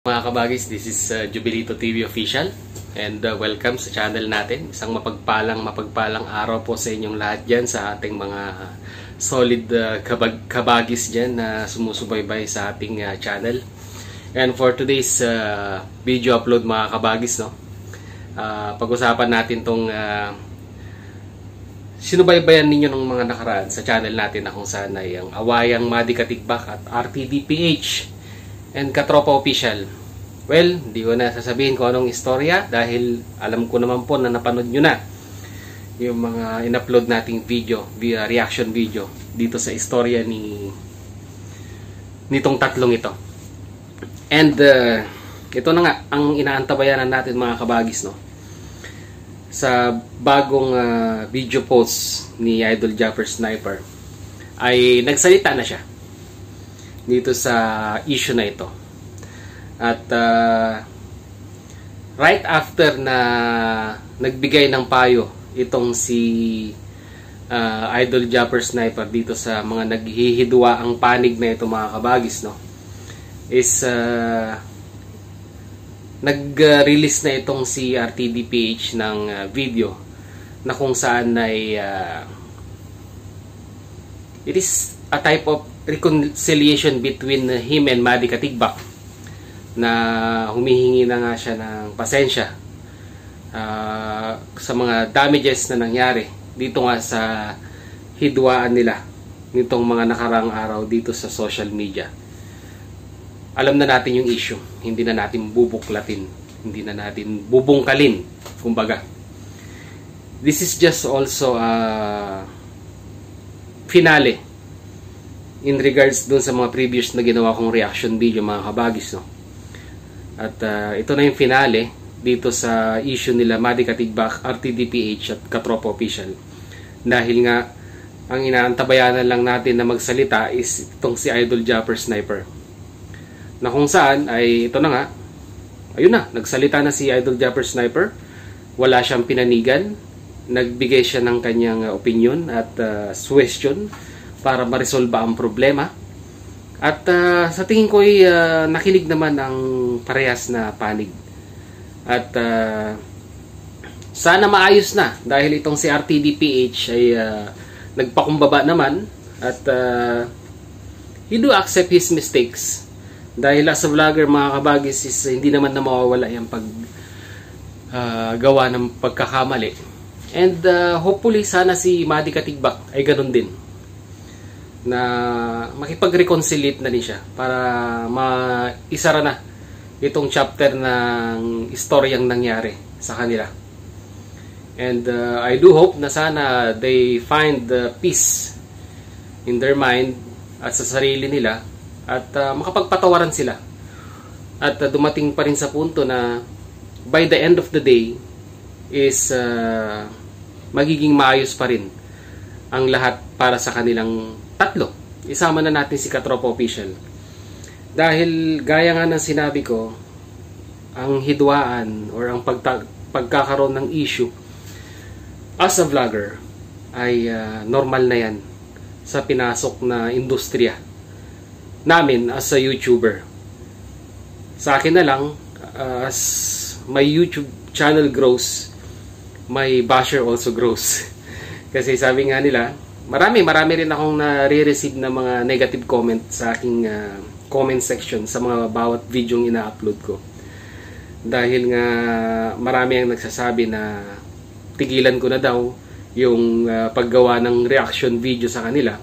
Mga kabagis, this is Jubilito TV Official and welcome sa channel natin. Isang mapagpalang araw po sa inyong lahat dyan, sa ating mga solid kabagis dyan na sumusubaybay sa ating channel. And for today's video upload mga kabagis, pag-usapan natin tong sinubaybayan ninyo ng mga nakaraan sa channel natin na kung saan ay ang awayang Madi Katigbak at RTDPH and Katropa Official. Well, hindi ko na sasabihin kung anong istorya dahil alam ko naman po na napanood nyo na yung mga in-upload nating video, reaction video dito sa istorya nitong tatlong ito. And ito na nga ang inaantabayanan natin mga kabagis, sa bagong video post ni Idol Japper Sniper ay nagsalita na siya dito sa issue na ito. At right after na nagbigay ng payo itong si Idol Japper Sniper dito sa mga naghihidwa ang panig na ito mga kabagis, is nag-release na itong si RTDPH ng video na kung saan ay it is a type of reconciliation between him and Madi Katigbak, na humihingi na nga siya ng pasensya sa mga damages na nangyari dito nga sa hidwaan nila nitong mga nakarang araw dito sa social media. Alam na natin yung issue, hindi na natin bubuklatin, hindi na natin bubungkalin, kumbaga. This is just also a finale in regards dun sa mga previous na ginawa kong reaction video mga kabagis, At ito na yung finale dito sa issue nila Madi Katigbak, RTDPH at Katropa Official. Dahil nga ang inaantabayanan lang natin na magsalita is itong si Idol Japper Sniper, na kung saan ay ito na nga, ayun na, nagsalita na si Idol Japper Sniper. Wala siyang pinanigan, nagbigay siya ng kanyang opinion at suggestion para ma-resolve ang problema. At sa tingin ko ay nakinig naman ang parehas na panig. At sana maayos na dahil itong si RTDPH ay nagpakumbaba naman at he do accept his mistakes. Dahil as a vlogger mga kabagis is hindi naman na mawawala yung gawa ng pagkakamali. And hopefully sana si Madi Katigbak ay ganun din, na makipag-reconciliate na din siya para maisara na itong chapter ng istoryang nangyari sa kanila. And I do hope na sana they find peace in their mind at sa sarili nila at makapagpatawaran sila. At dumating pa rin sa punto na by the end of the day is magiging maayos pa rin ang lahat para sa kanilang tatlo. Isama na natin si Katropa Official. Dahil gaya nga ng sinabi ko, ang hidwaan or ang pagkakaroon ng issue as a vlogger ay normal na yan sa pinasok na industriya namin as a YouTuber. Sa akin na lang, as my YouTube channel grows, my basher also grows. Kasi sabi nga nila, marami rin akong nare-receive na mga negative comment sa aking comment section sa mga bawat video yung ina-upload ko. Dahil nga marami ang nagsasabi na tigilan ko na daw yung paggawa ng reaction video sa kanila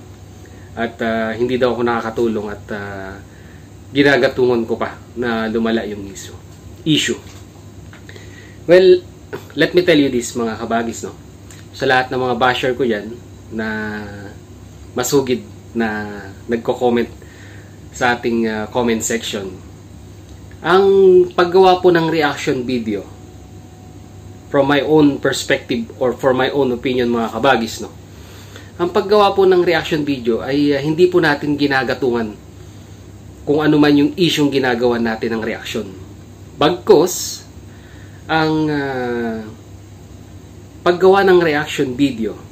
at hindi daw ako nakakatulong at ginagatungan ko pa na lumala yung issue. Well, let me tell you this mga kabagis, sa lahat ng mga basher ko yan na masugid na nagko-comment sa ating comment section, ang paggawa po ng reaction video from my own perspective or for my own opinion mga kabagis, ang paggawa po ng reaction video ay hindi po natin ginagatungan kung ano man yung isyong ginagawa natin ng reaction. Bagkus ang paggawa ng reaction video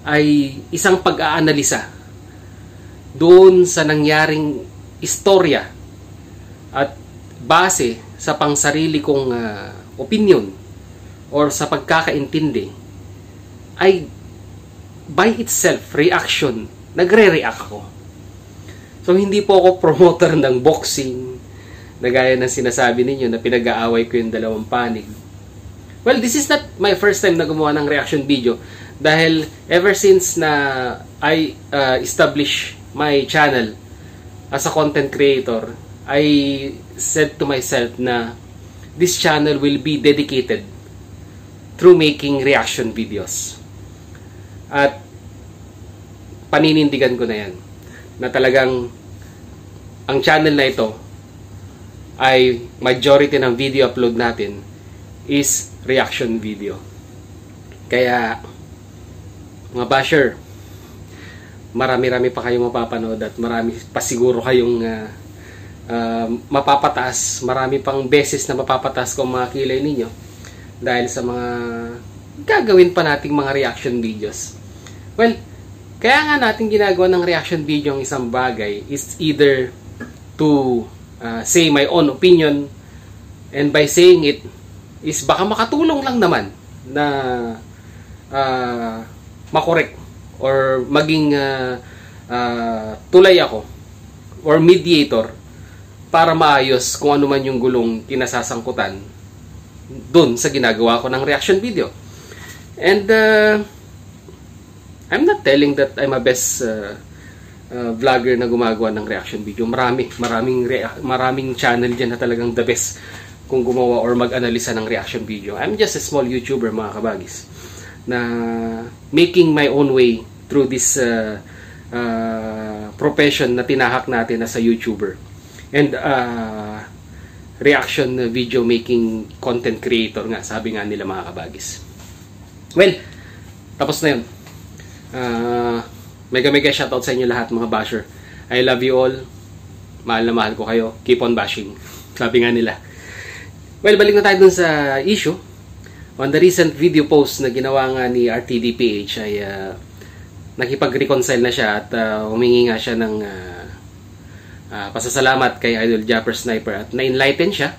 ay isang pag-aanalisa doon sa nangyaring istorya at base sa pangsarili kong opinion or sa pagkakaintindi ay by itself, reaction, nagre-react ako. So, hindi po ako promoter ng boxing na gaya ng sinasabi ninyo na pinag-aaway ko yung dalawang panig. Well, this is not my first time na gumawa ng reaction video dahil ever since na I establish my channel as a content creator, I said to myself na this channel will be dedicated through making reaction videos. At paninindigan ko na yan na talagang ang channel na ito ay majority ng video upload natin is reaction video. Kaya mga basher, marami-rami pa kayong mapapanood at marami pa siguro kayong mapapataas, marami pang beses na mapapataas kung mga kilay ninyo dahil sa mga gagawin pa nating mga reaction videos. Well, kaya nga natin ginagawa ng reaction video ang isang bagay is either to say my own opinion, and by saying it is baka makatulong lang naman na makorek or maging tulay ako or mediator para maayos kung ano man yung gulong kinasasangkutan dun sa ginagawa ko ng reaction video. And I'm not telling that I'm a best vlogger na gumagawa ng reaction video. Maraming channel dyan na talagang the best kung gumawa or mag-analisa ng reaction video. I'm just a small YouTuber, mga kabagis, na making my own way through this profession na tinahak natin as a YouTuber and reaction video making content creator nga, sabi nga nila, mga kabagis. Well, tapos na yun. Mega shoutout sa inyo lahat, mga basher. I love you all. Mahal na mahal ko kayo. Keep on bashing, sabi nga nila. Well, balik na tayo dun sa issue. On the recent video post na ginawa nga ni RTDPH ay nakipag-reconcile na siya at humingi nga siya ng pasasalamat kay Idol Japper Sniper at na-enlighten siya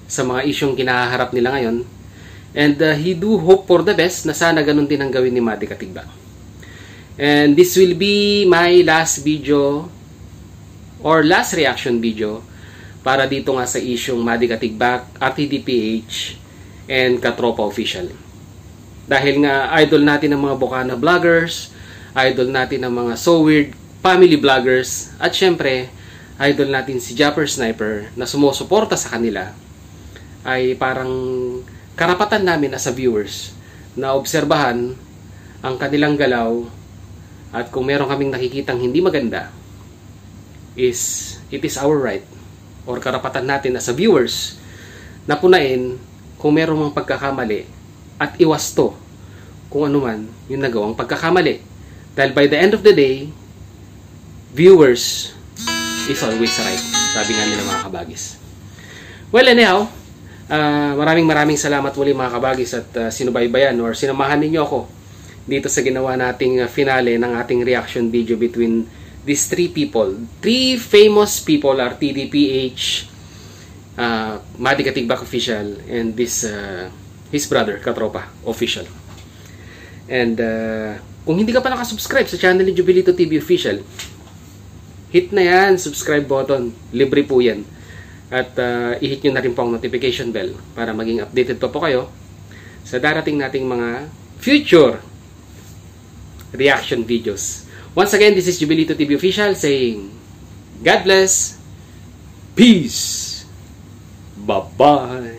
sa mga isyong kinaharap nila ngayon. And he do hope for the best na sana ganun din ang gawin ni Madi Katigbak. And this will be my last video or last reaction video para dito nga sa isyong Madi Katigbak, RTDPH, and Katropa Official. Dahil nga idol natin ng mga Bukana vloggers, idol natin ng mga So Weird family vloggers, at syempre, idol natin si Japper Sniper na sumusuporta sa kanila, ay parang karapatan namin as a viewers na obserbahan ang kanilang galaw at kung meron kaming nakikitang hindi maganda, it is our right or karapatan natin as a viewers na punain kung meron mang pagkakamali at iwasto kung ano man yung nagawang pagkakamali. Dahil by the end of the day, viewers is always right, sabi nga nila, mga kabagis. Well, anyhow, maraming salamat muli, mga kabagis, at sinubaybayan or sinamahan ninyo ako dito sa ginawa nating finale ng ating reaction video between these three people. Three famous people are TDPH, Madi Katigbak Official, and this his brother Katropa Official. And kung hindi ka pa nakasubscribe sa channel ni Jubilito TV Official, hit na yan, subscribe button, libre po yan. At i-hit nyo na rin po ang notification bell para maging updated pa po kayo sa darating nating mga future reaction videos. Once again, this is Jubilito TV Official saying God bless, peace, bye-bye.